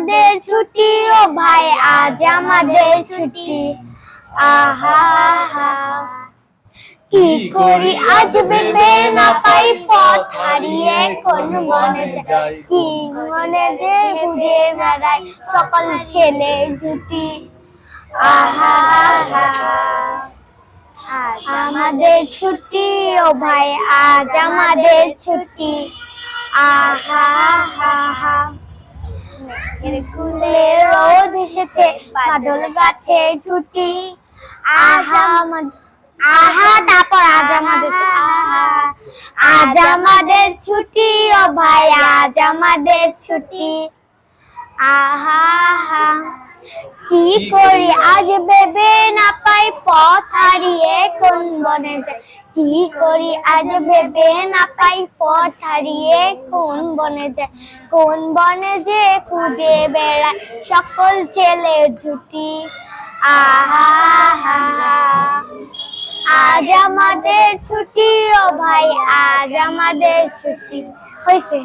আমাদের ছুটি ও ভাই আজ আমাদের ছুটি আহা হা কি করি আজ ভেবে না পাই পথ হারিয়ে কোন বনে যাই কি মনে যে খুঁজে বেড়াই সকল ছেলে জুটি আহা হা আজ আমাদের ছুটি ও ভাই আজ আমাদের ছুটি আহা হা হা কুলে রোদ এসেছে বাদল গাছে ছুটি আহা আহা তারপর আজ আমাদের আজ আমাদের ছুটি ও ভাই আজ আমাদের ছুটি আহা হা কি করি আজ ভেবে না পাই পথ হারিয়ে কোন বনে যাই কি করি আজ ভেবে না পাই পথ হারিয়ে কোন বনে যাই কোন বনে যে খুঁজে বেড়ায় সকল ছেলের ছুটি আহা হা আজ আমাদের ছুটি ও ভাই আজ আমাদের ছুটি হয়েছে।